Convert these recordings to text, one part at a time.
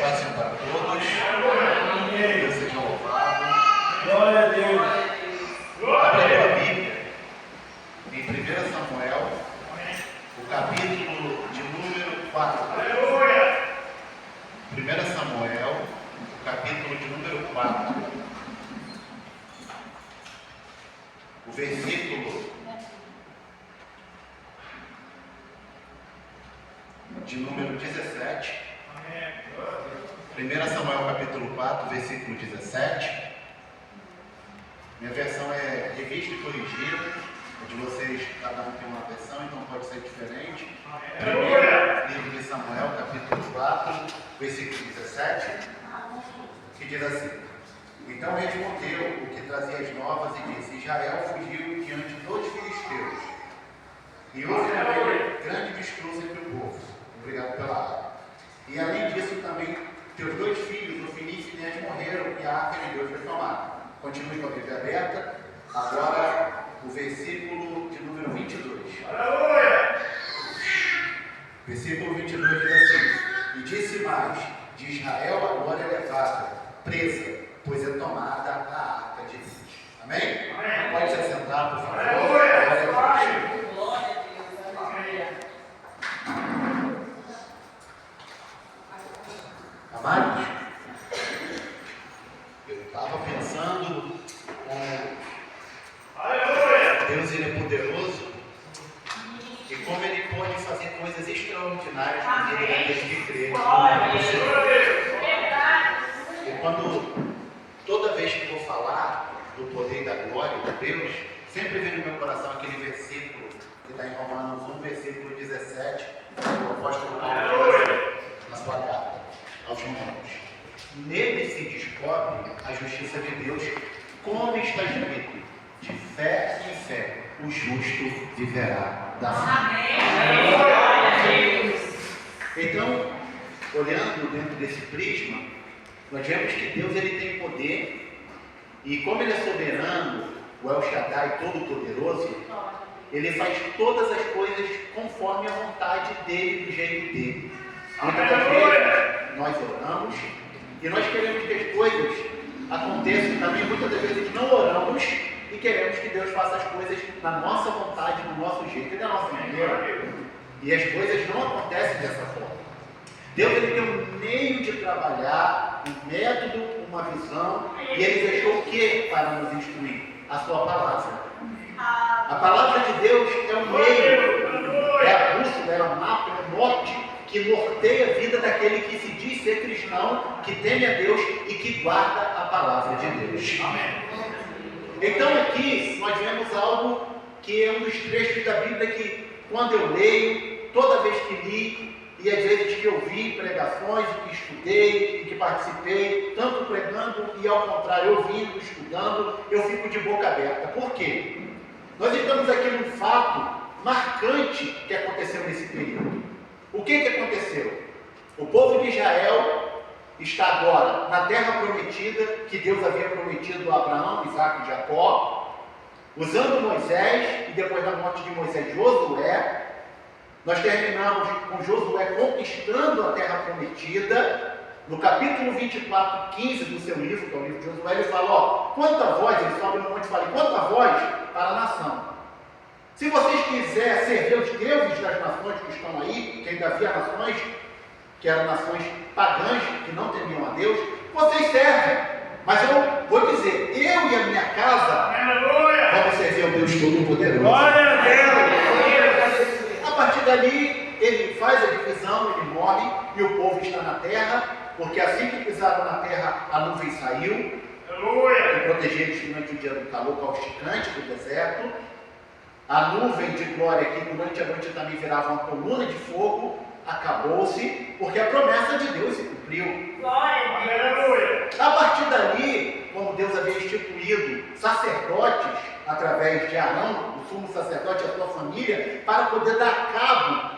Pode sentar todos. Deus seja louvado. Glória a Deus. Abra a Bíblia em 1 Samuel, o capítulo de número 4. 1 Samuel, o capítulo de número 4. O versículo de número 17. 1 Samuel capítulo 4, versículo 17. Minha versão é revista e corrigida. A de vocês, cada um tem uma versão, então pode ser diferente. Primeiro livro de Samuel, capítulo 4, versículo 17, que diz assim: Então respondeu o que trazia as novas e disse: Israel fugiu diante dos filisteus, e houve também grande destroço entre o povo. Obrigado pela água. E além disso também teus dois filhos, Ofni e Finéias, morreram e a arca de Deus foi tomada. Continue com a Bíblia aberta. Agora o versículo de número 22. Aleluia! Versículo 22 diz assim: E disse mais: De Israel agora é levada, presa, pois é tomada a arca de Deus. Amém? Amém. Pode se assentar, por favor. Aleluia! Amados, eu estava pensando Deus, ele é poderoso e como ele pode fazer coisas extraordinárias na vida daqueles que creem. E toda vez que eu vou falar do poder e da glória de Deus, sempre vem no meu coração aquele versículo que está em Romanos 1, versículo 17, o apóstolo Paulo diz assim, na sua carta aos Romanos: Nele se descobre a justiça de Deus, como está escrito: de fé em fé, o justo viverá da fé. Então, olhando dentro desse prisma, nós vemos que Deus ele tem poder, e como ele é soberano, o El Shaddai todo-poderoso, ele faz todas as coisas conforme a vontade dele, do jeito dele. Muitas das vezes nós oramos e nós queremos que as coisas aconteçam também. Muitas das vezes não oramos e queremos que Deus faça as coisas na nossa vontade, do nosso jeito, da nossa maneira. E as coisas não acontecem dessa forma. Deus ele tem um meio de trabalhar, um método, uma visão, e ele deixou o que para nos instruir? A sua palavra. A palavra de Deus é um meio, é a bússola, é o mapa, é o norte que norteia a vida daquele que se diz ser cristão, que teme a Deus e que guarda a palavra de Deus. Amém. Então aqui nós vemos algo que é um dos trechos da Bíblia que, quando eu leio, toda vez que li, e às vezes que eu vi pregações, e que estudei, e que participei, tanto pregando e ao contrário, ouvindo, estudando, eu fico de boca aberta. Por quê? Nós estamos aqui num fato marcante que aconteceu nesse período. O que aconteceu? O povo de Israel está agora na terra prometida, que Deus havia prometido a Abraão, Isaac e Jacó, usando Moisés, e depois da morte de Moisés, Josué. Nós terminamos com Josué conquistando a terra prometida. No capítulo 24, 15 do seu livro, que é o livro de Josué, ele fala, quanta voz, ele sobe no monte e fala, quanta voz para a nação. Se vocês quiserem servir os deuses das nações que estão aí, que ainda havia nações que eram nações pagãs, que não temiam a Deus, vocês servem. Mas eu vou dizer, eu e a minha casa vamos servir ao Deus Todo-Poderoso. Glória a Deus! A partir dali, ele faz a divisão, ele morre, e o povo está na terra, porque assim que pisaram na terra, a nuvem saiu, para proteger eles durante o dia do calor causticante do deserto. A nuvem de glória, que durante a noite também virava uma coluna de fogo, acabou-se, porque a promessa de Deus se cumpriu. Glória! A partir dali, como Deus havia instituído sacerdotes, através de Arão, o sumo sacerdote e a sua família, para poder dar cabo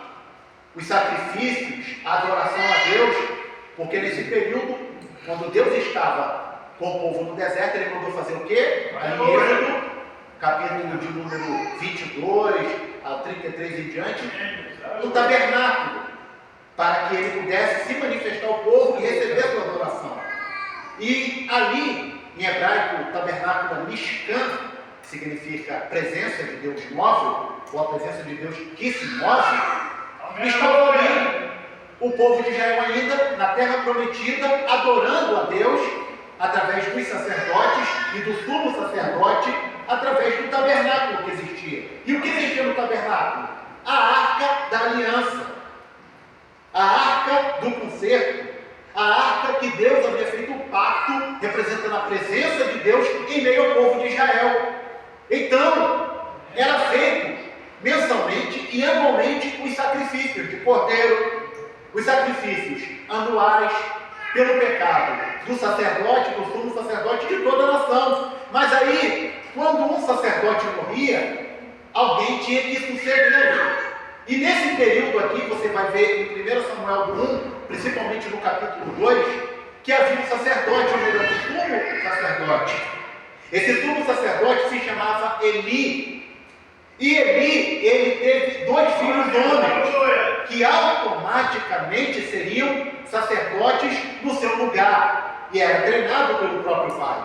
os sacrifícios, a adoração a Deus, porque nesse período, quando Deus estava com o povo no deserto, ele mandou fazer o quê? Em Êxodo, capítulo de número 22 ao 33 em diante, no tabernáculo, para que ele pudesse se manifestar ao povo e receber E ali, em hebraico, o tabernáculo Mishkan, que significa presença de Deus móvel, ou a presença de Deus que se move, estava ali o povo de Israel ainda na terra prometida, adorando a Deus através dos sacerdotes e do sumo sacerdote, através do tabernáculo que existia. E o que existia no tabernáculo? A arca da aliança, a arca do concerto, a arca que Deus havia feito o pacto, representando a presença de Deus em meio ao povo de Israel. Então, era feito mensalmente e anualmente os sacrifícios de cordeiro, os sacrifícios anuais pelo pecado do sacerdote, do sumo sacerdote, de toda a nação. Mas aí, quando um sacerdote morria, alguém tinha que sucedê-lo. E nesse período aqui, você vai ver em 1 Samuel 1, principalmente no capítulo 2, que havia um sacerdote, ou melhor, um sumo sacerdote. Esse sumo sacerdote se chamava Eli. E Eli, ele teve 2 filhos homens, que automaticamente seriam sacerdotes no seu lugar, e era treinado pelo próprio pai.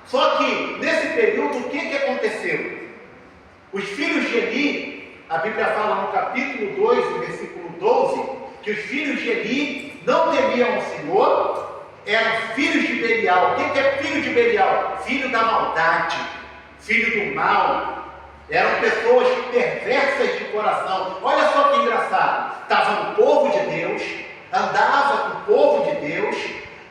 Só que, nesse período, o que aconteceu? Os filhos de Eli, a Bíblia fala no capítulo 2, no versículo 12, que os filhos de Eli não temiam o Senhor, eram filhos de Belial. O que é filho de Belial? Filho da maldade, filho do mal. Eram pessoas perversas de coração. Olha só que engraçado. Estava no povo de Deus, andava com o povo de Deus,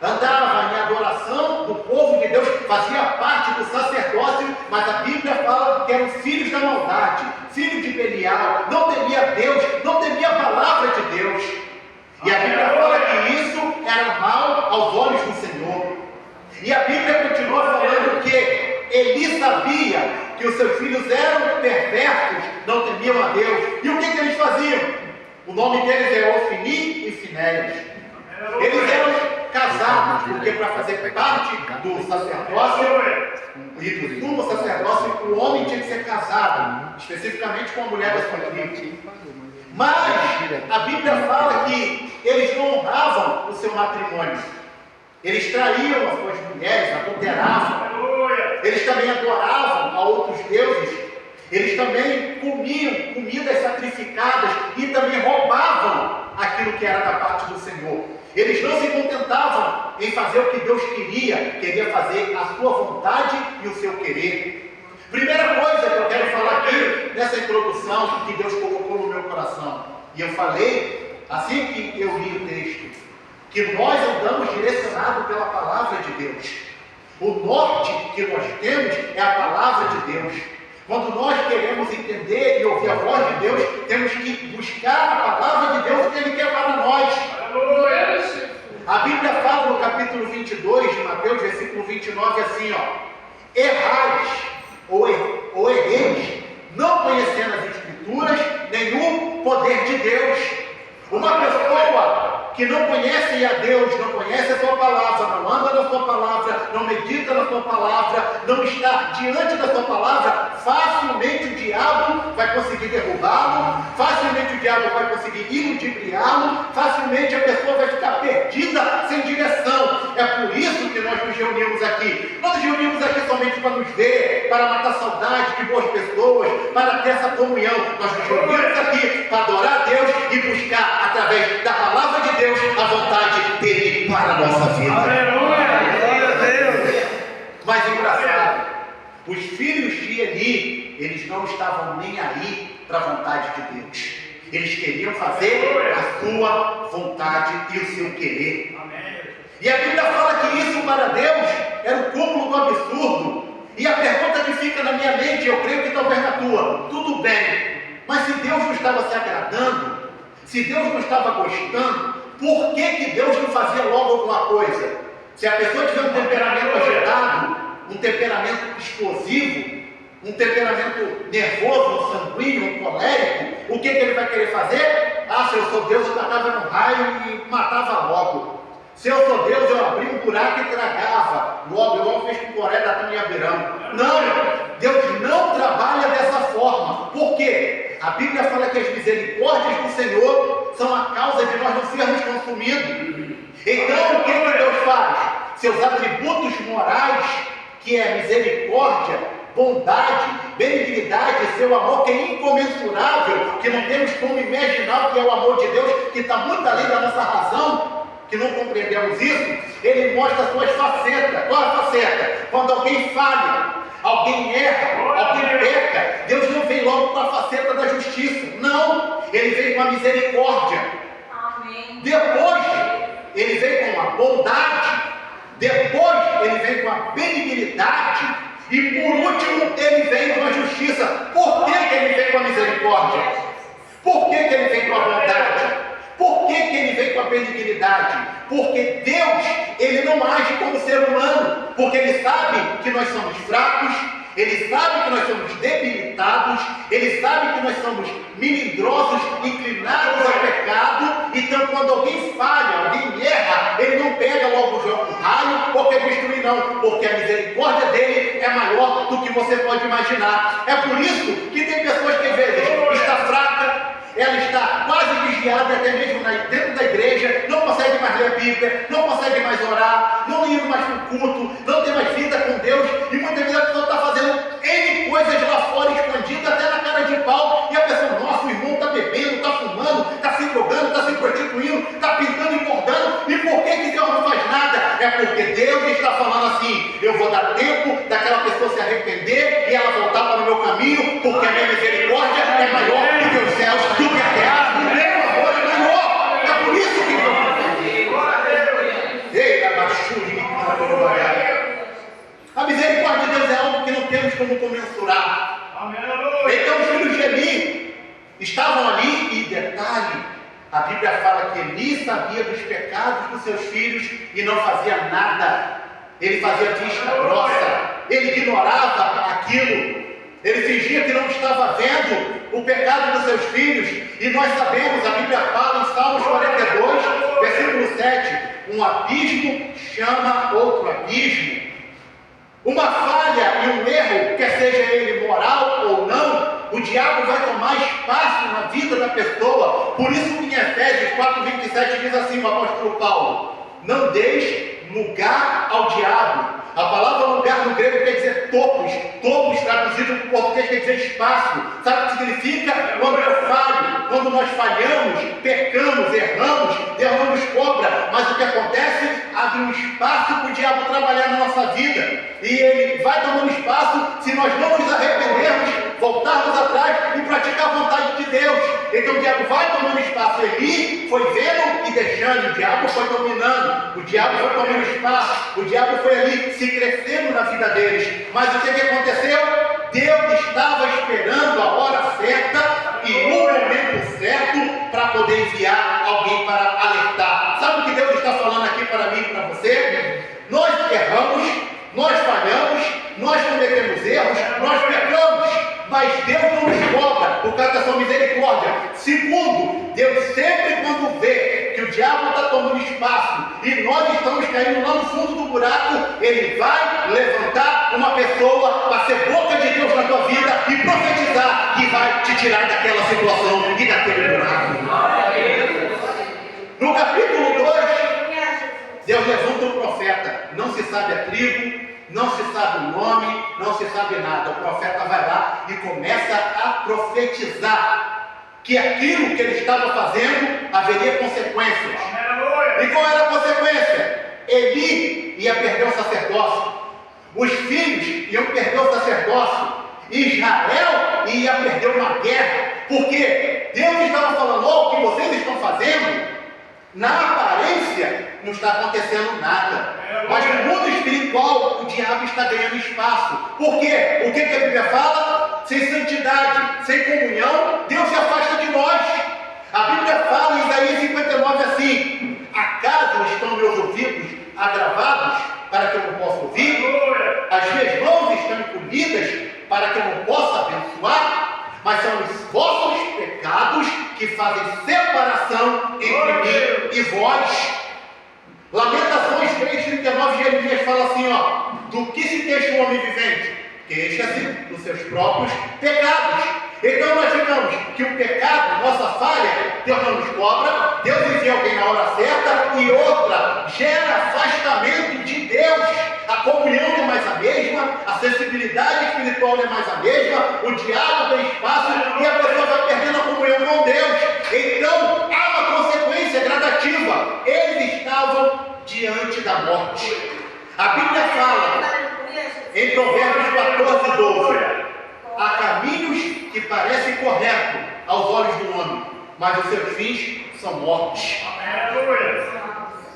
andava em adoração do povo de Deus, fazia parte do sacerdócio, mas a Bíblia fala que eram filhos da maldade, filho de Belial, não temia Deus, não temia a palavra de Deus. E a Bíblia fala que isso era mal aos olhos do Senhor. E a Bíblia continua falando que Eli sabia que os seus filhos eram perversos, não temiam a Deus. E o que eles faziam? O nome deles é Ofni e Finéias. Eles eram casados, porque para fazer parte do sacerdócio e do sumo sacerdócio, o homem tinha que ser casado, especificamente com a mulher da sua tribo. Mas a Bíblia fala que eles não honravam o seu matrimônio. Eles traíam as suas mulheres, adulteravam. Eles também adoravam a outros deuses. Eles também comiam comidas sacrificadas e também roubavam aquilo que era da parte do Senhor. Eles não se contentavam em fazer o que Deus queria fazer a sua vontade e o seu querer. Primeira coisa que eu quero falar aqui nessa introdução que Deus colocou no meu coração, e eu falei assim que eu li o texto, que nós andamos direcionados pela palavra de Deus. O norte que nós temos é a palavra de Deus. Quando nós queremos entender e ouvir a voz de Deus, temos que buscar a palavra de Deus que Ele quer para nós. A Bíblia fala no capítulo 22 de Mateus, versículo 29, assim, errais ou erreis, não conhecendo as Escrituras, nenhum poder de Deus. Uma pessoa que não conhece a Deus, não conhece a sua palavra, não anda na sua palavra, não medita na sua palavra, não está diante da sua palavra, facilmente o diabo vai conseguir derrubá-lo, facilmente o diabo vai conseguir iludibriá-lo, facilmente a pessoa vai ficar perdida, sem direção. É por isso que nós nos reunimos aqui. Nós nos reunimos aqui somente para nos ver, para matar saudade de boas pessoas, para ter essa comunhão. Nós nos reunimos aqui para adorar a Deus e buscar, através da palavra de Deus, a vontade dele para a nossa vida. Aleluia! Mas engraçado, os filhos de Eli, eles não estavam nem aí para a vontade de Deus. Eles queriam fazer a sua vontade e o seu querer. E a Bíblia fala que isso para Deus era o cúmulo do absurdo. E a pergunta que fica na minha mente, eu creio que talvez na tua, tudo bem, mas se Deus não estava se agradando, se Deus não estava gostando, por que Deus não fazia logo alguma coisa? Se a pessoa tiver um temperamento agitado, um temperamento explosivo, um temperamento nervoso, sanguíneo, colérico, o que ele vai querer fazer? Se eu sou Deus, eu tacava no raio e matava logo. Se eu sou Deus, eu abri um buraco e tragava logo, igual fez com Coré, Datão e Abirão. Não, Deus não trabalha dessa forma. Por quê? A Bíblia fala que as misericórdias do Senhor são a causa de nós não sermos consumidos. Então, o que Deus faz? seus atributos morais, que é misericórdia, bondade, benignidade, seu amor que é incomensurável, que não temos como imaginar o que é o amor de Deus, que está muito além da nossa razão, que não compreendemos isso. Ele mostra as suas facetas. Qual é a faceta? Quando alguém falha, alguém erra, alguém peca, Deus não vem logo com a faceta da justiça, não, ele vem com a misericórdia. Amém. Depois ele vem com a bondade, depois ele vem com a benignidade, e por último ele vem com a justiça. Por que ele vem com a misericórdia? Por que ele vem com a bondade? Por que ele vem com a benignidade? Porque Deus, ele não age como ser humano, porque ele sabe que nós somos fracos, ele sabe que nós somos debilitados, ele sabe que nós somos melindrosos, inclinados ao pecado. Então quando alguém falha, alguém erra, ele não pega logo o raio ou quer destruir, não, porque a misericórdia dele é maior do que você pode imaginar. É por isso que tem pessoas que às vezes está fraca, ela está quase vigiada, até mesmo dentro da igreja, não consegue mais ler a Bíblia, não consegue mais orar, não ir mais para o culto, não tem mais vida com Deus, e muitas vezes a pessoa está fazendo N coisas lá fora, escondidas, até na cara de pau, e a pessoa, nossa, o irmão está bebendo, está fumando, está se drogando, está se prostituindo, está pintando e bordando, e por que Deus não faz nada? É porque Deus está falando assim: eu vou dar tempo daquela pessoa se arrepender e ela voltar para o meu caminho, porque a minha misericórdia é maior do que os céus, do que a terra, o meu amor é maior. É por isso que Deus faz. A misericórdia de Deus é algo que não temos como comensurar. Então os filhos de Eli estavam ali, e detalhe, a Bíblia fala que Eli sabia dos pecados dos seus filhos e não fazia nada. Ele fazia vista grossa, ele ignorava aquilo, ele fingia que não estava vendo o pecado dos seus filhos. E nós sabemos, a Bíblia fala em Salmos 42, versículo 7, um abismo chama outro abismo. Uma falha e um erro, quer seja ele moral ou não, o diabo vai tomar espaço na vida da pessoa. Por isso que em Efésios 4:27 diz assim o apóstolo Paulo: não deixe lugar ao diabo. A palavra lugar no grego quer dizer topos. Topos traduzido para o português quer dizer espaço. Sabe o que significa? Quando eu falho, quando nós falhamos, pecamos, erramos, Deus não nos cobra. Mas o que acontece? Abre um espaço para o diabo trabalhar na nossa vida. E ele vai tomando espaço se nós não nos arrependermos, voltarmos atrás e praticar a vontade de Deus. Então o diabo vai tomando espaço. Eli foi vendo e deixando, o diabo foi dominando, o diabo foi tomando espaço, o diabo foi ali se crescendo na vida deles. Mas o que aconteceu? Deus estava esperando a hora certa e o momento certo para poder enviar alguém para alertar. Sabe o que Deus está falando aqui para mim e para você? Nós erramos, nós falhamos, nós cometemos erros, nós pecamos, mas Deus não nos cobra por causa da sua misericórdia. Segundo, Deus sempre quando vê que o diabo está tomando espaço e nós estamos caindo lá no fundo do buraco, ele vai levantar uma pessoa para ser boca de Deus na tua vida e profetizar que vai te tirar daquela situação e daquele buraco. No capítulo 2, Deus levanta um profeta, não se sabe a tribo, não se sabe o nome, não se sabe nada. O profeta vai lá e começa a profetizar que aquilo que ele estava fazendo haveria consequências. E qual era a consequência? Eli ia perder o sacerdócio, os filhos iam perder o sacerdócio, Israel ia perder uma guerra, porque Deus estava falando: o que vocês estão fazendo, na aparência não está acontecendo nada, mas no mundo espiritual o diabo está ganhando espaço. Por quê? O que a Bíblia fala? Sem santidade, sem comunhão, Deus se afasta de nós. A Bíblia fala em Isaías 59 assim: acaso estão meus ouvidos agravados para que eu não possa ouvir? As minhas mãos estão encolhidas para que eu não possa abençoar? Mas são os vossos pecados que fazem separação entre mim e vós. Lamentações 3:39, Jeremias fala assim, do que se queixa o homem vivente? Queixa-se dos seus próprios pecados. Então nós ficamos que o pecado, nossa falha, Deus não nos cobra, Deus envia alguém na hora certa, e outra, gera afastamento de Deus. comunhão não é mais a mesma, a sensibilidade espiritual não é mais a mesma, o diabo tem espaço e a pessoa vai perdendo a comunhão com Deus. Então, há uma consequência gradativa. Eles estavam diante da morte. A Bíblia fala, em Provérbios 14, 12, há caminhos que parecem corretos aos olhos do homem, mas os seus fins são mortes.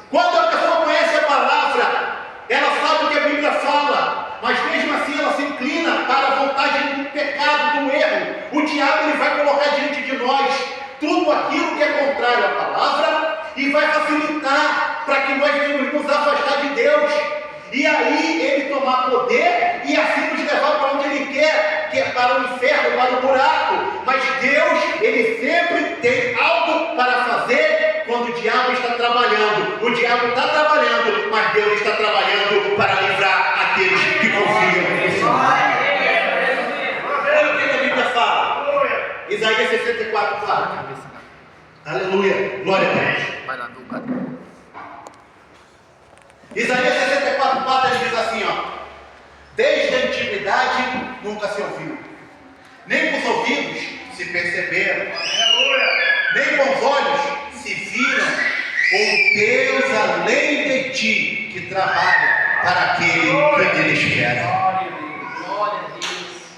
Quando a pessoa conhece a palavra, ela sabe o que a Bíblia fala, mas mesmo assim ela se inclina para a vontade do pecado, do erro. O diabo ele vai colocar diante de nós tudo aquilo que é contrário à palavra e vai facilitar para que nós venhamos nos afastar de Deus. E aí ele tomar poder e assim nos levar para onde ele quer, que é para o inferno, para o buraco. Mas Deus, ele sempre tem algo para fazer quando o diabo está trabalhando. O diabo está trabalhando, mas Deus está trabalhando para livrar aqueles que confiam em Deus. Olha o que a Bíblia fala. Isaías 64 fala. Aleluia, glória a Deus. Vai lá, Lucas. Isaías 64, 4, ele diz assim, ó: desde a antiguidade nunca se ouviu, nem com os ouvidos se perceberam, nem com os olhos se viram um Deus além de ti que trabalha para aquele que nele espera.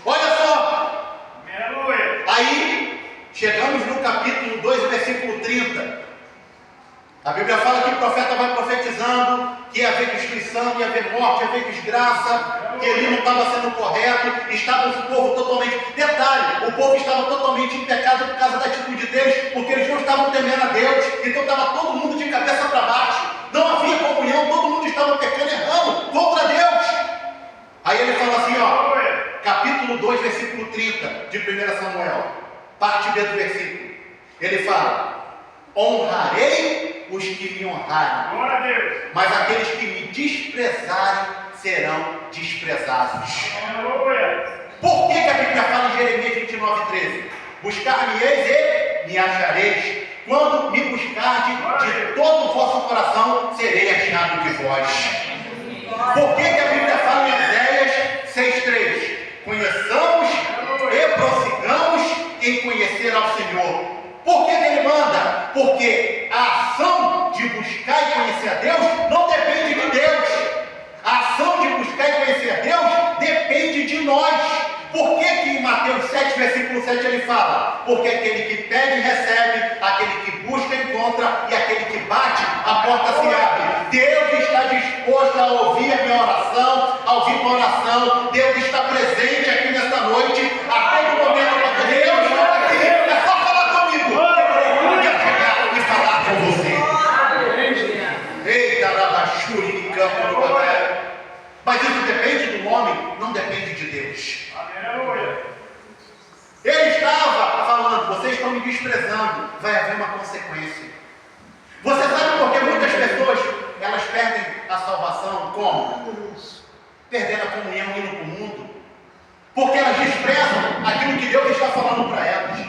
Olha só, aí chegamos no capítulo 2, versículo 30. A Bíblia fala que o profeta vai profetizando que ia haver destruição, ia haver morte, ia haver desgraça, que ele não estava sendo correto, estava o povo totalmente... Detalhe, o povo estava totalmente em pecado por causa da atitude deles, porque eles não estavam temendo a Deus, então estava todo mundo de cabeça para baixo, não havia comunhão, todo mundo estava pecando, errando contra Deus. Aí ele fala assim, ó, capítulo 2, versículo 30 de 1 Samuel, parte B do versículo, ele fala: honrarei os que me honrarem, mas aqueles que me desprezarem serão desprezados. Por que a Bíblia fala em Jeremias 29:13? Buscar-me-eis e me achareis. Quando me buscardes de todo o vosso coração, serei achado de vós. Por que a Bíblia fala em Oséias 6:3? Conheçamos e prossigamos em conhecer ao Senhor. Por que ele manda? Porque a ação de buscar e conhecer a Deus não depende de Deus. A ação de buscar e conhecer a Deus depende de nós. Por que em Mateus 7, versículo 7 ele fala? Porque aquele que pede, recebe, aquele que busca, encontra, e aquele que bate, a porta se abre. Deus está disposto a ouvir a minha oração, a ouvir a oração. Deus está presente aqui nesta noite, a todo momento. Deus está aqui, é só falar comigo. Eu ia chegar e falar com você. Eita, Rabachuri, em campo no papel. Mas isso depende do homem, não depende de Deus. Ele estava falando: vocês estão me desprezando, vai haver uma consequência. Você sabe por que muitas pessoas elas perdem a salvação? Como? Perdendo a comunhão, indo para o mundo. Porque elas desprezam aquilo que Deus está falando para elas.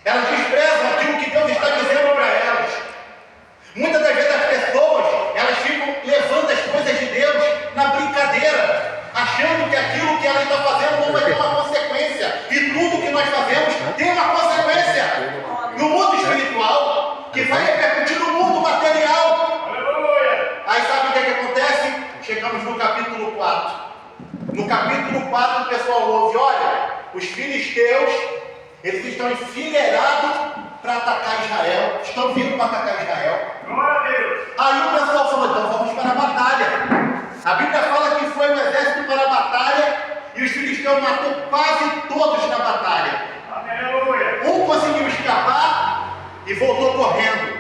Elas desprezam aquilo que Deus está dizendo para elas. Muitas das vezes as pessoas elas ficam levando as coisas de Deus na brincadeira, achando que aquilo que ela está fazendo não vai ter uma consequência. E tudo que nós fazemos tem uma consequência no mundo espiritual, que vai repercutir no mundo material. Aí sabe o que acontece? Chegamos no capítulo 4. No capítulo 4 o pessoal ouve: olha, os filisteus, eles estão enfileirados para atacar Israel, estão vindo para atacar Israel. Aí o pessoal falou: então vamos para a batalha. A Bíblia fala que foi o exército para a batalha e os filisteus matou quase todos na batalha. Um conseguiu escapar e voltou correndo.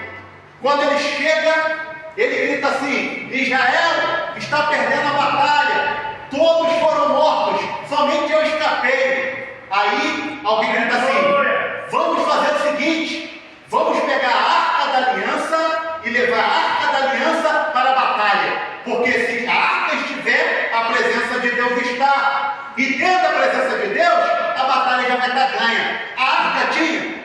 Quando ele chega, ele grita assim: Israel está perdendo a batalha, todos foram mortos, somente eu escapei. Aí alguém grita assim: vamos fazer o seguinte, vamos pegar a arca da aliança e levar a arca da aliança para a batalha, porque se a arca estiver, a presença de Deus está. E dentro da presença de Deus, a batalha já vai estar ganha. A arca tinha.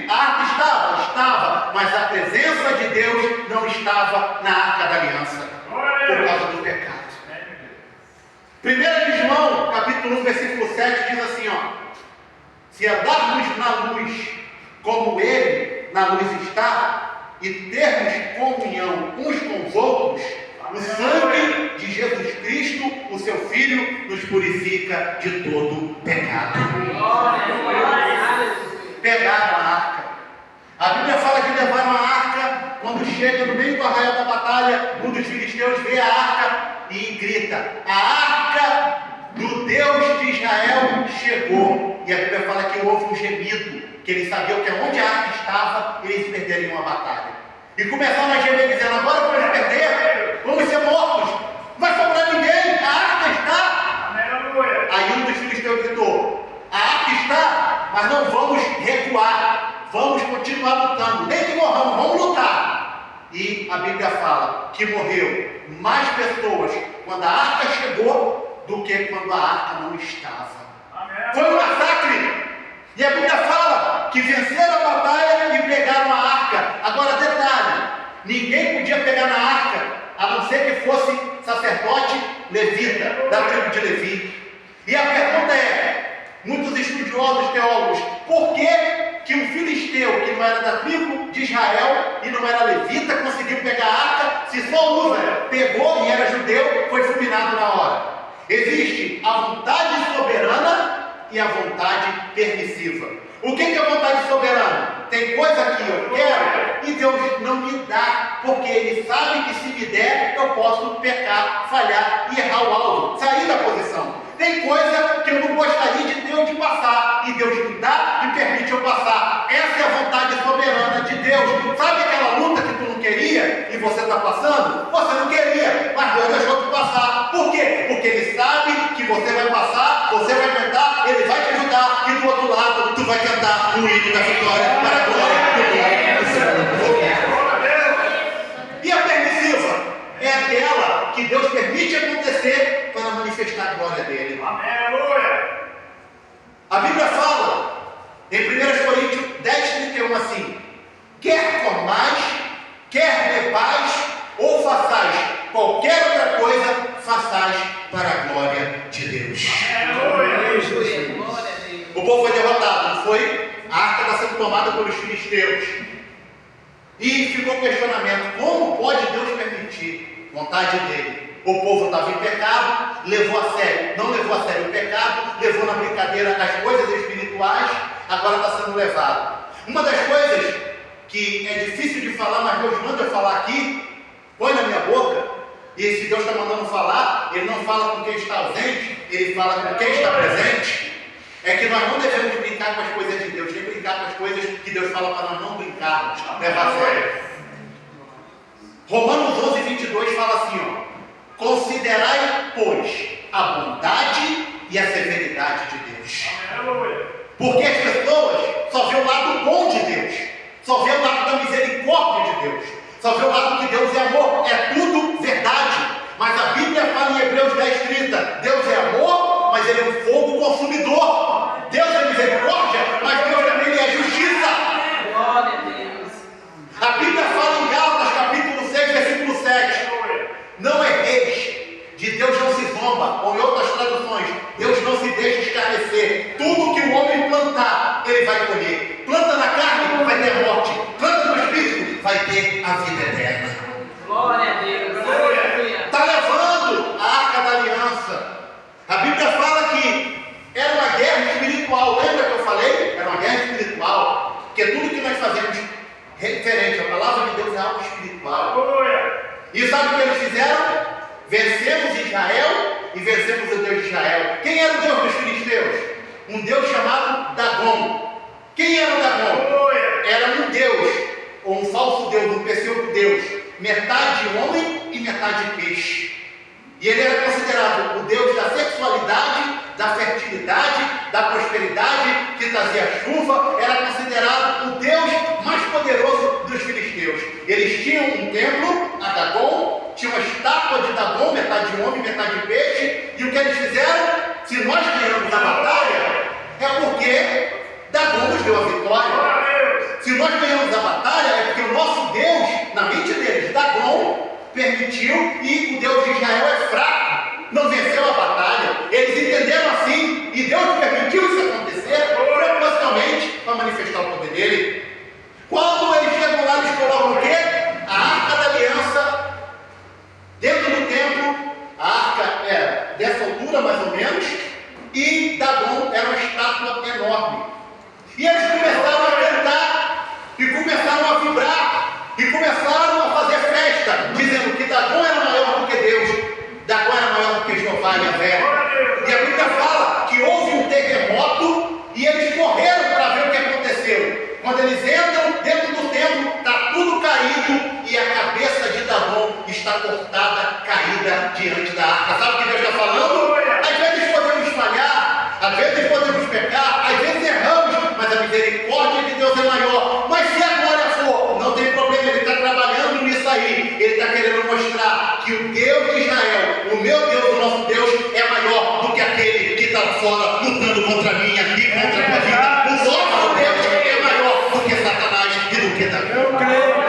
A arca estava. Mas a presença de Deus não estava na arca da aliança, por causa do pecado. 1 de João, capítulo 1, versículo 7, diz assim, ó: se andarmos na luz, como Ele na luz está, e termos comunhão uns com os outros, o sangue de Jesus Cristo, o seu Filho, nos purifica de todo pecado. Pegaram a arca. A Bíblia fala que levaram a arca. Quando chega no meio do arraial da batalha, um dos filisteus vê a arca e grita: a arca do Deus de Israel chegou. E a Bíblia fala que houve um gemido, que eles sabiam que onde a arca estava, eles perderiam a batalha. E começaram a gemer dizendo: agora vamos perder, vamos ser mortos, não vai sobrar ninguém, a arca está. Aí um dos filisteus gritou: a arca está, mas não vamos recuar, vamos continuar lutando, nem que morramos, vamos lutar. E a Bíblia fala que morreu mais pessoas quando a arca chegou do que quando a arca não estava. Foi um massacre. E a Bíblia fala que venceram a batalha e pegaram a arca. Agora detalhe, ninguém podia pegar na arca, a não ser que fosse sacerdote levita, da tribo de Levi. E a pergunta é, muitos estudiosos teólogos, por que um filisteu que não era da tribo de Israel e não era levita conseguiu pegar a arca, se só Uza pegou e era judeu, foi fulminado na hora? Existe a vontade soberana e a vontade permissiva. O que é a vontade soberana? Tem coisa que eu quero e Deus não me dá, porque Ele sabe que se me der, eu posso pecar, falhar e errar o alvo, sair da posição. Tem coisa que eu não gostaria de Deus de passar, e Deus me dá e permite eu passar. Essa é a vontade soberana de Deus. Sabe aquela luta que tu não queria e você está passando? Você não queria, mas Deus deixou tu passar. Por quê? Porque Ele sabe que você vai passar, você vai aguentar, Ele vai te ajudar, e do outro lado tu vai cantar o hino da vitória para a glória do Senhor. E a permissiva é aquela que Deus permite acontecer para manifestar a glória dele. Aleluia! A Bíblia fala em 1 Coríntios 10:31 assim: quer comais, quer bebais, ou façais qualquer outra coisa, façais para a glória de Deus. Aleluia! O povo foi derrotado, não foi? A arca está sendo tomada pelos filisteus. E ficou o questionamento: como pode Deus permitir? Vontade dele. O povo estava em pecado, levou a sério, não levou a sério o pecado, levou na brincadeira as coisas espirituais, agora está sendo levado. Uma das coisas que é difícil de falar, mas Deus manda eu falar aqui, põe na minha boca, e se Deus está mandando falar, Ele não fala com quem está ausente, Ele fala com quem está presente. É que nós não devemos brincar com as coisas de Deus, nem brincar com as coisas que Deus fala para nós não brincarmos, levar a sério. Romanos 11:22 fala assim, ó: considerai, pois, a bondade e a severidade de Deus. Porque as pessoas só vê o lado bom de Deus, só vê o lado da misericórdia de Deus, só vê o lado que Deus é amor. É tudo verdade, mas a Bíblia fala em Hebreus 10:30: Deus é amor, mas Ele é um fogo consumidor. Deus é misericórdia, mas Deus também é justiça. Glória a Deus. A Bíblia fala em Gálatas capítulo 6, versículo 7: não erreis, de Deus não se zomba. Ou em outras traduções, Deus não se deixa escarnecer. Tudo que o homem plantar, ele vai colher. Planta na carne, vai ter morte. Planta no espírito, vai ter a vida eterna. Glória a Deus. Está levando a arca da aliança. A Bíblia fala que era uma guerra espiritual. Lembra que eu falei? Era uma guerra espiritual. Porque tudo que nós fazemos referente à palavra de Deus é algo espiritual. E sabe o que eles fizeram? Vencemos Israel e vencemos o Deus de Israel. Quem era o Deus dos filisteus? Um Deus chamado Dagom. Quem era o Dagom? Era um Deus, ou um falso Deus, um pseudo-Deus, metade homem e metade peixe. E ele era considerado o Deus da sexualidade, da fertilidade, da prosperidade, que trazia chuva. Era considerado o Deus mais poderoso dos filisteus. Eles tinham um templo a Dagom, tinha uma estátua de Dagom, metade homem, metade peixe. E o que eles fizeram? Se nós ganhamos a batalha, é porque Dagom nos deu a vitória. Se nós ganhamos a batalha, é porque o nosso Deus, na mente deles, Dagom, permitiu, e o Deus de Israel é fraco. não venceu a batalha. Eles entenderam assim, e Deus permitiu isso acontecer propositalmente para manifestar o poder dele. Quando eles chegam lá, eles colocam o quê? A Arca da Aliança dentro do templo. A arca era dessa altura, mais ou menos, e Dagon era uma estátua enorme. E eles começaram a cantar, e começaram a vibrar, e começaram a fazer festa, dizendo que Dagon era maior do que Deus, Dagon era maior do que Jeová e Yahvé. E a Bíblia fala que houve um terremoto, e eles correram para ver o que aconteceu. Quando eles entram dentro do templo, está tudo caído, e a cabeça de Dagon está cortada, caída diante da arca. Sabe o que Deus está falando? Às vezes podemos falhar, às vezes podemos pecar, às vezes erramos, mas a misericórdia de Deus é maior. Mas se a glória for, não tem problema, Ele está trabalhando nisso aí. Ele está querendo mostrar que o Deus de Israel, o meu Deus, o nosso Deus, é maior do que aquele que está fora lutando contra a minha e contra a minha vida. O nosso Deus é maior do que Satanás e do que Davi. Eu creio.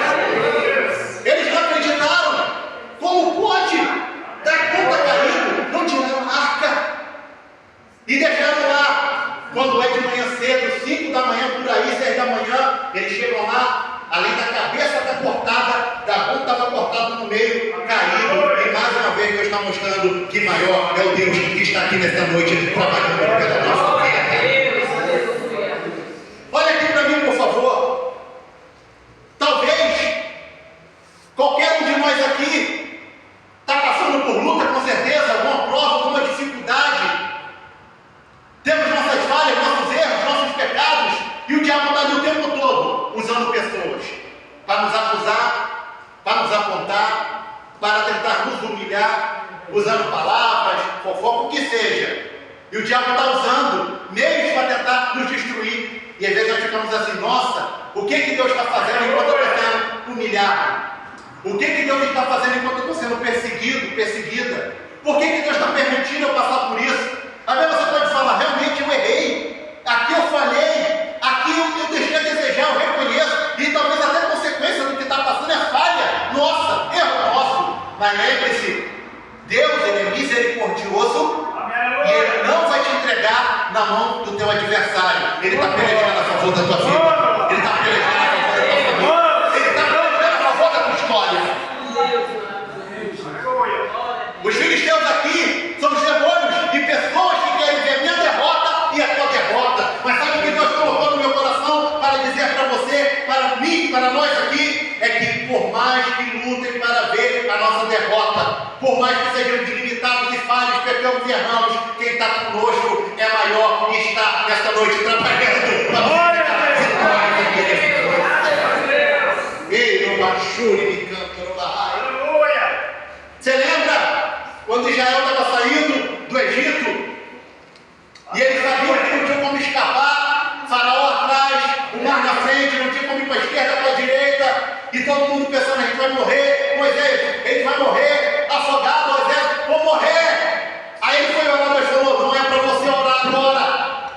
Eles não acreditaram. Como pode? Dagon está caído. Não tiraram a arca e deixaram lá. Quando é de manhã cedo, 5 da manhã, por aí, 6 da manhã, eles chegam lá, além da cabeça estar cortada, Dagon estava cortado no meio, caído. E mais uma vez Deus está mostrando que maior é o Deus que está aqui nesta noite trabalhando pela nossa vida. Olha aqui para mim, por favor. Talvez qualquer um de nós aqui está passando por luta, com certeza, alguma prova, alguma dificuldade. Temos nossas falhas, nossos erros, nossos pecados, e o diabo está ali o tempo todo usando pessoas para nos acusar, para nos apontar, para tentar nos humilhar, usando palavras, fofoca, o que seja. E o diabo está usando meios para tentar nos destruir. E às vezes nós ficamos assim: nossa, o que Deus está fazendo enquanto eu estou sendo humilhado? O que Deus está fazendo enquanto eu estou sendo perseguido, perseguida? Por que Deus está permitindo eu passar por isso? Às vezes você pode falar: realmente eu errei, aqui eu falhei, aqui eu deixei a desejar, eu reconheço, e talvez até a consequência do que está passando é falha nossa, erro nosso. Mas lembre-se, Deus, Ele é misericordioso, e Ele não vai te entregar na mão do teu adversário. Ele está pelejando a favor da tua vida, Ele está pelejando a favor da tua família, Ele está pelejando a favor da tua história. Os filisteus aqui são os demônios e pessoas que querem ver a minha derrota e a tua derrota. Mas sabe o que Deus colocou no meu coração para dizer para você, para mim, para nós aqui? É que por mais que lutem para ver a nossa derrota, por mais que sejamos limitados e falhos, pecamos e erramos, quem está conosco é maior e está nesta noite trabalhando para nos vitória. Ei, no Bachuri, me canta no Bahia. Você lembra quando Israel estava saindo do Egito? E eles sabiam que não tinha como escapar, Faraó atrás, o mar na frente, não tinha como ir para a esquerda, para a direita, e todo mundo pensando: a gente vai morrer, Moisés, ele vai morrer, afogado, Moisés, vou morrer. Aí ele foi orar, mas falou: não é para você orar agora,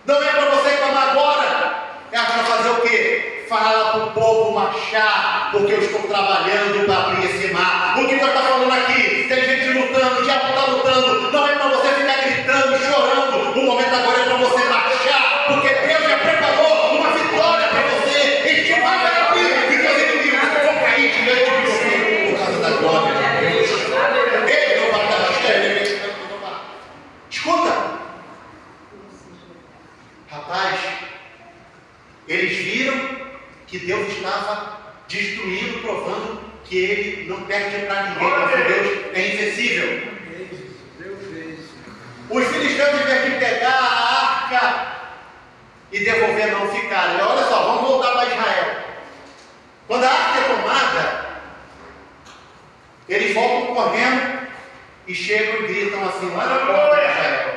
não é para você clamar agora, é para fazer o quê? Fala para o povo marchar, porque eu estou trabalhando para abrir esse mar. O que Deus está falando aqui? Tem gente lutando, o diabo está lutando, não é para você ficar gritando, chorando. O momento agora é para você marchar, porque Deus já preparou uma vitória para você. Este mar vai abrir e teus inimigos vão cair diante de você por causa da glória de Deus. Ele não vai dar cheio. Escuta, rapaz, eles viram que Deus estava destruindo, provando que Ele não perde para ninguém, porque Deus é invencível. Os filisteus, em vez de pegar a arca e devolver, não ficaram. E olha só, vamos voltar para Israel. Quando a arca é tomada, eles voltam correndo e chegam e gritam assim lá na porta de Israel.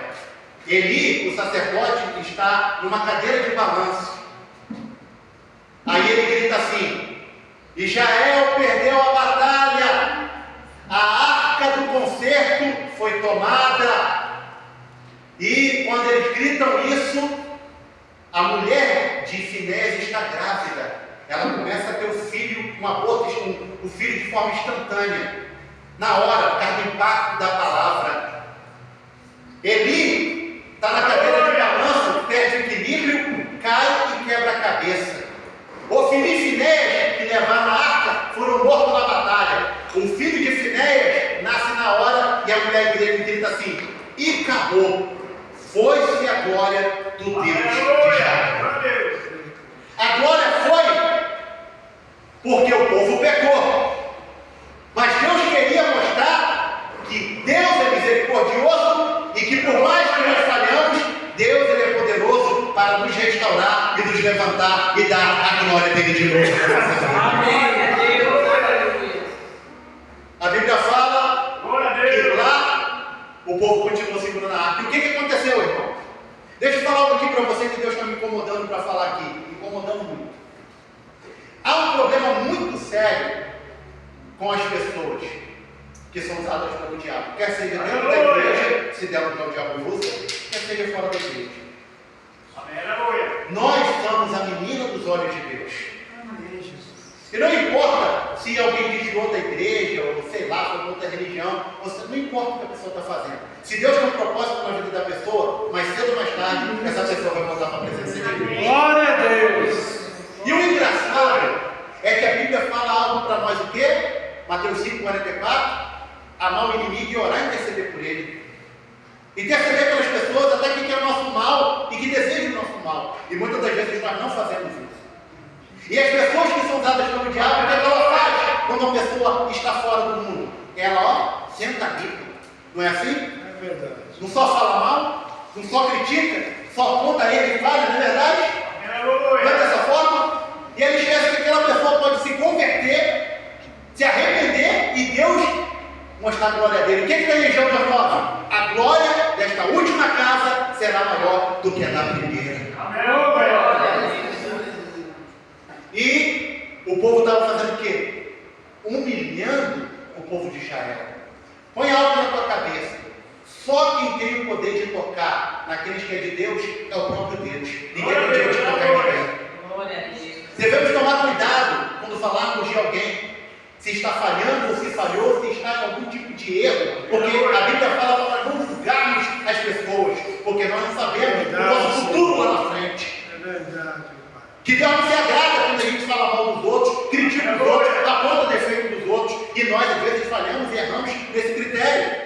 Eli, o sacerdote, está numa cadeira de balanço. Aí ele grita assim: Israel perdeu a batalha, a arca do concerto foi tomada. E quando eles gritam isso, a mulher de Finés está grávida. Ela começa a ter o filho, o filho de forma instantânea. na hora, por causa do impacto da palavra. Eli está na cadeira de balanço, perde o equilíbrio, cai e quebra a cabeça. Ofni e Finéias, que levaram a arca, foram mortos na batalha. O filho de Finéias nasce na hora e a mulher grega grita assim: e acabou. Foi-se a glória do Deus de Israel. A glória foi porque o povo pecou. Mas Deus queria mostrar que Deus é misericordioso e que por mais que nós falhamos, Deus ele é poderoso para nos restaurar e nos levantar e dar a glória dele de novo. Amém. A Bíblia fala que lá o povo continuou segurando a arca. E o que aconteceu, irmão? Deixa eu falar algo aqui para você que Deus está me incomodando para falar aqui. Me incomodando muito. Há um problema muito sério com as pessoas que são usadas pelo diabo. Quer seja dentro da igreja, se der o que o diabo usa, quer seja fora da igreja. Nós somos a menina dos olhos de Deus. E não importa se alguém diz de outra igreja, ou sei lá, de outra religião, não importa o que a pessoa está fazendo. Se Deus tem um propósito na vida da pessoa, mais cedo ou mais tarde, essa pessoa vai voltar para a presença de Deus. Glória a Deus! E o engraçado é que a Bíblia fala algo para nós o quê? Mateus 5,44, amar o inimigo e orar e interceder por ele. Interceder pelas pessoas até que querem o nosso mal e que desejam o nosso mal. E muitas das vezes nós não fazemos isso. E as pessoas que são usadas pelo diabo, o que ela faz quando uma pessoa está fora do mundo? Ela, senta rica. Não é assim? É verdade. Não só fala mal, não só critica, só aponta ele e falha, não é verdade? Não é dessa forma? E ele esquece que aquela pessoa pode se converter, se arrepender e Deus mostrar a glória dele. O que tem em João 19? A glória desta última casa será maior do que a da primeira. E o povo estava fazendo o quê? Humilhando o povo de Israel. Põe algo na tua cabeça. Só quem tem o poder de tocar naqueles que é de Deus é o próprio Deus. Ninguém tem o poder de tocar em ninguém. Devemos tomar cuidado quando falarmos de alguém, se está falhando ou se falhou, se está em algum tipo de erro, porque a Bíblia fala para nós não julgarmos as pessoas, porque nós não sabemos o nosso futuro lá na frente. É verdade. Que Deus não se agrada quando a gente fala mal dos outros, critica os outros, aponta defeito dos outros, e nós às vezes falhamos e erramos nesse critério.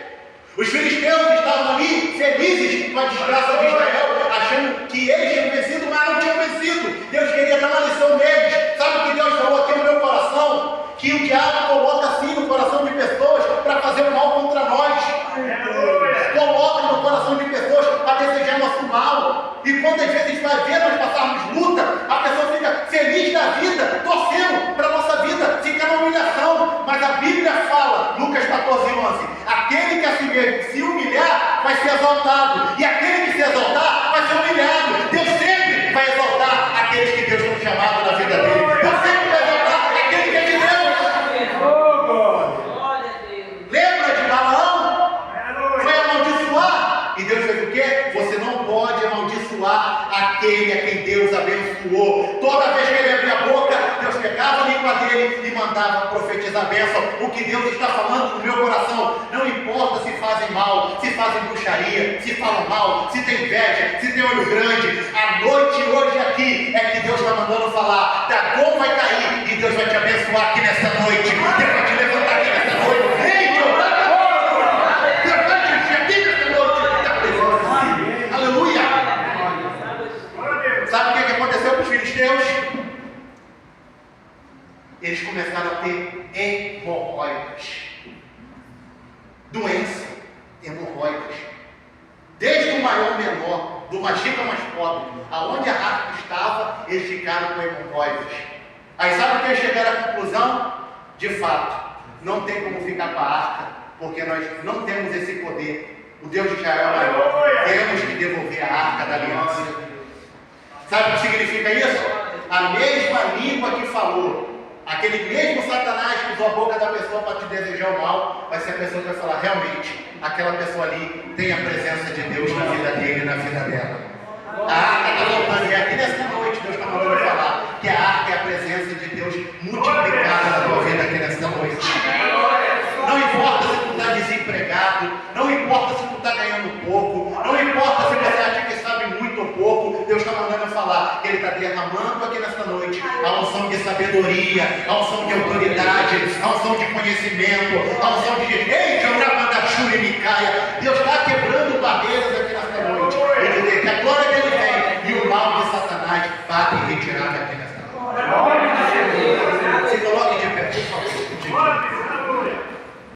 Os filisteus estavam ali felizes com a desgraça de Israel, achando que eles tinham vencido, mas não tinham vencido. Deus queria dar uma lição neles. Sabe o que Deus falou aqui no meu coração? Que o diabo coloca assim no coração de pessoas para fazer o mal contra nós. Coloca no coração de pessoas para desejar nosso mal. E quando às vezes vai ver nós passarmos luta, a pessoa fica feliz da vida, torcendo para a nossa vida, fica na humilhação. Mas a Bíblia fala, Lucas 14:11, aquele que se humilhar vai ser exaltado, e aquele que se exaltar vai ser humilhado. Deus sempre vai exaltar aqueles que Deus tem chamado na vida dele. Deus sempre vai exaltar aquele que é de Deus. Lembra de Balaão? Foi amaldiçoar. E Deus fez o quê? Você não pode amaldiçoar aquele a quem Deus abençoou. Toda vez que ele abria a boca, Deus pegava a língua dele e mandava profetizar a bênção. O que Deus está falando no meu coração, não importa se fazem mal, se fazem bruxaria, se falam mal, se tem inveja, se tem olho grande. A noite hoje aqui é que Deus está mandando falar. Dagon vai cair e Deus vai te abençoar aqui nessa noite. Deus vai te levantar aqui nessa noite. Sabe o que aconteceu com os filisteus? Eles começaram a ter hemorroidas. Doença, hemorroidas. Desde o maior ao menor, do mais rico ao mais pobre, aonde a arca estava, eles ficaram com hemorroidas. Aí sabe o que eles chegaram à conclusão? De fato, não tem como ficar com a arca, porque nós não temos esse poder. O Deus de Israel é maior. Temos que devolver a arca da aliança. Sabe o que significa isso? A mesma língua que falou, aquele mesmo Satanás que usou a boca da pessoa para te desejar o mal, vai ser a pessoa que vai falar, realmente, aquela pessoa ali tem a presença de Deus na vida dele e na vida dela. A arca está voltando, e aqui nessa noite Deus está mandando falar que a arca é a presença de Deus multiplicada na tua vida aqui nessa noite. Não importa errado, não importa se tu está ganhando pouco, não importa se você acha que sabe muito ou pouco, Deus está mandando eu falar que Ele está derramando aqui nesta noite a unção de sabedoria, a unção de autoridade, a unção de conhecimento, a unção de... Ei,